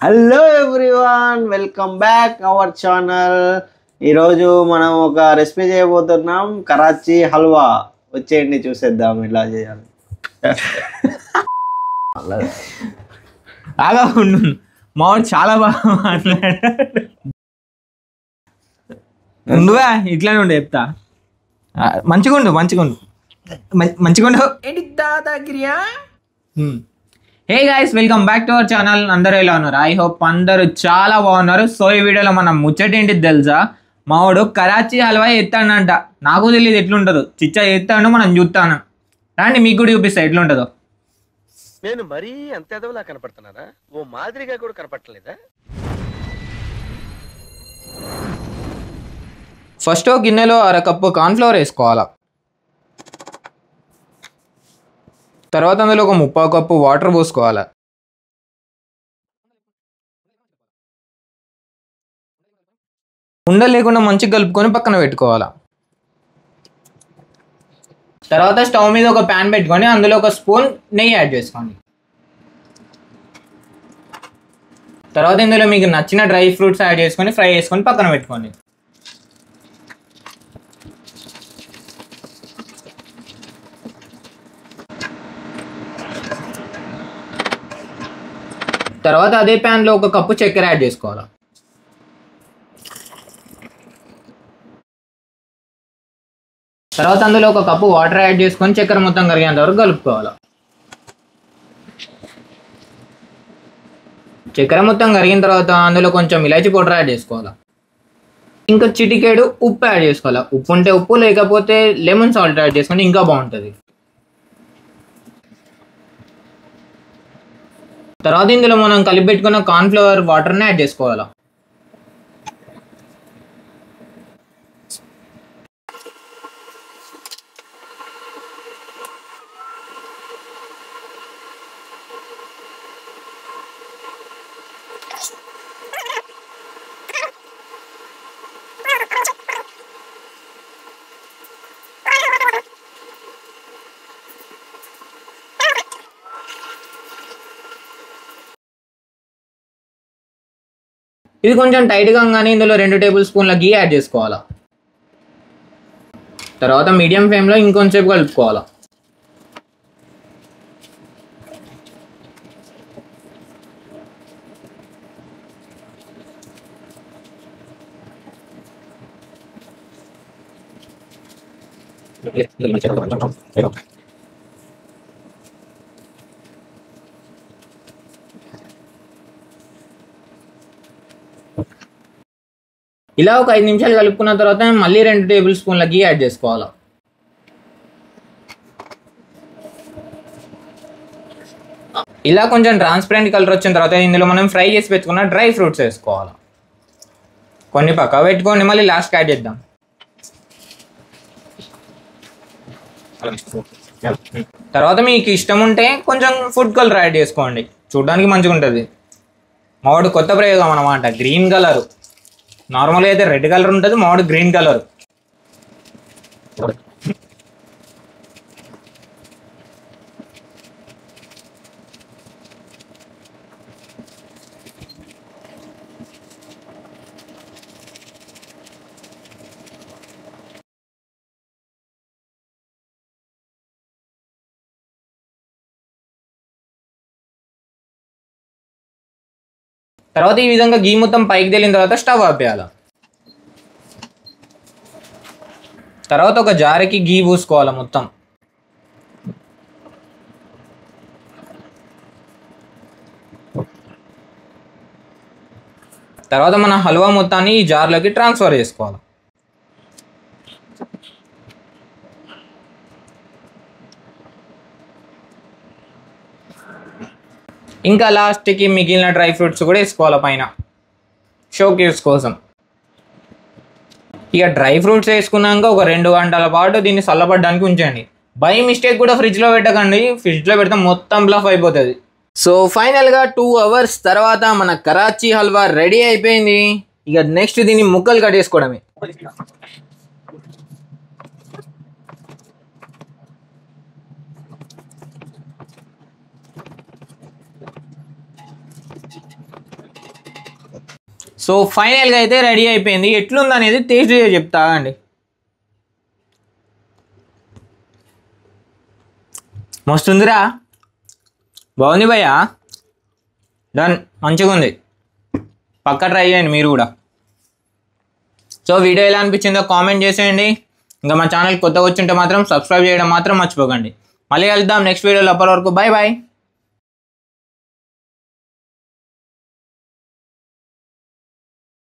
Hello everyone, welcome back our channel. ఈరోజు మనం ఒక రెసిపీ చేయబోతున్నాం, కరాచీ హల్వా. వచ్చేయండి చూసేద్దాం ఎలా చేయాలి. బాగా ఉండు, మావాడు చాలా బాగా మాట్లాడాడు. నువ్వే ఇట్లానే ఉండు చెప్తా. మంచిగుండు మంచిగుండు ఏంటి దాదాగిరియా. Hey guys, welcome back to our channel. అందరూ ఎలా ఉన్నారు? ఐ హోప్ అందరూ చాలా బాగున్నారు. సో ఈ వీడియోలో మనం ముచ్చటేంటిది తెలుసా? మావాడు కరాచీ హల్వా ఎత్తాడంట. నాకు తెలియదు ఎట్లుంటుందో. చిచ్చా ఎత్తాడు, మనం చూస్తాను. రాండి మీకు కూడా చూపిస్తా ఎట్లుంటుందో. నేను మరీ అంత ఎదవలా కనపడుతున్నారా? ఓ మాదిరిగా కూడా కనపడలేదా? ఫస్ట్ గిన్నెలో అరకప్పు కార్న్ఫ్లవర్ వేసుకోవాలా. తర్వాత అందులో ఒక 3/4 కప్పు వాటర్ పోసుకోవాలా. ఉండలు లేకుండా మంచిగా కలుపుకొని పక్కన పెట్టుకోవాలా. తర్వాత స్టవ్ మీద ఒక ప్యాన్ పెట్టుకొని అందులో ఒక స్పూన్ నెయ్యి యాడ్ చేసుకోండి. తర్వాత ఇందులో మీకు నచ్చిన డ్రై ఫ్రూట్స్ యాడ్ చేసుకొని ఫ్రై చేసుకొని పక్కన పెట్టుకోండి. తర్వాత అదే ప్యాన్లో ఒక కప్పు చక్కెర యాడ్ చేసుకోవాలి. తర్వాత అందులో ఒక కప్పు వాటర్ యాడ్ చేసుకొని చక్కెర మొత్తం కరిగేంత వరకు కలుపుకోవాలి. చక్కెర మొత్తం కరిగిన తర్వాత అందులో కొంచెం ఇలాచీ పౌడర్ యాడ్ చేసుకోవాలి. ఇంకా చిటికేడు ఉప్పు యాడ్ చేసుకోవాలి. ఉప్పు ఉంటే ఉప్పు, లేకపోతే లెమన్ సాల్ట్ యాడ్ చేసుకొని ఇంకా బాగుంటుంది. తర్వాత ఇందులో మనం కలిపి పెట్టుకున్న కార్న్ఫ్లవర్ వాటర్ని యాడ్ చేసుకోవాలి. ఇది కొంచెం టైట్గా కానీ ఇందులో 2 టేబుల్ స్పూన్ల గీ యాడ్ చేసుకోవాలా. తర్వాత మీడియం ఫ్లేమ్లో ఇంకొంచెంసేపు కలుపుకోవాలా. ఇలా ఒక 5 నిమిషాలు కలుపుకున్న తర్వాత మళ్ళీ 2 టేబుల్ స్పూన్ల గీ యాడ్ చేసుకోవాలి. ఇలా కొంచెం ట్రాన్స్పరెంట్ కలర్ వచ్చిన తర్వాత ఇందులో మనం ఫ్రై చేసి పెట్టుకున్న డ్రై ఫ్రూట్స్ వేసుకోవాలి. కొన్ని పక్క పెట్టుకొని మళ్ళీ లాస్ట్ యాడ్ చేద్దాం. తర్వాత మీకు ఇష్టం ఉంటే కొంచెం ఫుడ్ కలర్ యాడ్ చేసుకోండి, చూడడానికి మంచిగా ఉంటుంది. మావాడు కొత్త ప్రయోగం అన్నమాట, గ్రీన్ కలర్. నార్మల్గా అయితే రెడ్ కలర్ ఉంటుంది, మామిడి గ్రీన్ కలర్. తర్వాత ఈ విధంగా గీ మొత్తం పైకి తేలిన తర్వాత స్టవ్ ఆపేయాలి. తర్వాత ఒక జారకి గీ పూసుకోవాలి మొత్తం. తర్వాత మన హల్వా మొత్తాన్ని ఈ జార్లోకి ట్రాన్స్ఫర్ చేసుకోవాలి. ఇంకా లాస్ట్కి మిగిలిన డ్రై ఫ్రూట్స్ కూడా వేసుకోవాలి పైన, షోకేస్ కోసం. ఇక డ్రై ఫ్రూట్స్ వేసుకున్నాక ఒక 2 గంటల పాటు దీన్ని చల్లబడడానికి ఉంచండి. బై మిస్టేక్ కూడా ఫ్రిడ్జ్లో పెట్టకండి, ఫ్రిడ్జ్లో పెడితే మొత్తం బ్లఫ్ అయిపోతుంది. సో ఫైనల్గా 2 అవర్స్ తర్వాత మన కరాచీ హల్వా రెడీ అయిపోయింది. ఇక నెక్స్ట్ దీన్ని ముక్కలు కట్ చేసుకోవడమే. సో ఫైనల్గా అయితే రెడీ అయిపోయింది. ఎట్లుంది అనేది టేస్ట్ చేసి చెప్తా అండి. మస్తుందిరా, బాగుంది భయ్యా, డన్, మంచిగా ఉంది. పక్కా ట్రై చేయండి మీరు కూడా. సో వీడియో ఎలా అనిపించిందో కామెంట్ చేసేయండి. ఇంకా మా ఛానల్ కొత్తగా వచ్చి ఉంటే మాత్రం సబ్స్క్రైబ్ చేయడం మాత్రం మర్చిపోకండి. మళ్ళీ వెళ్దాం నెక్స్ట్ వీడియోలో. అప్పటి వరకు బాయ్ బాయ్.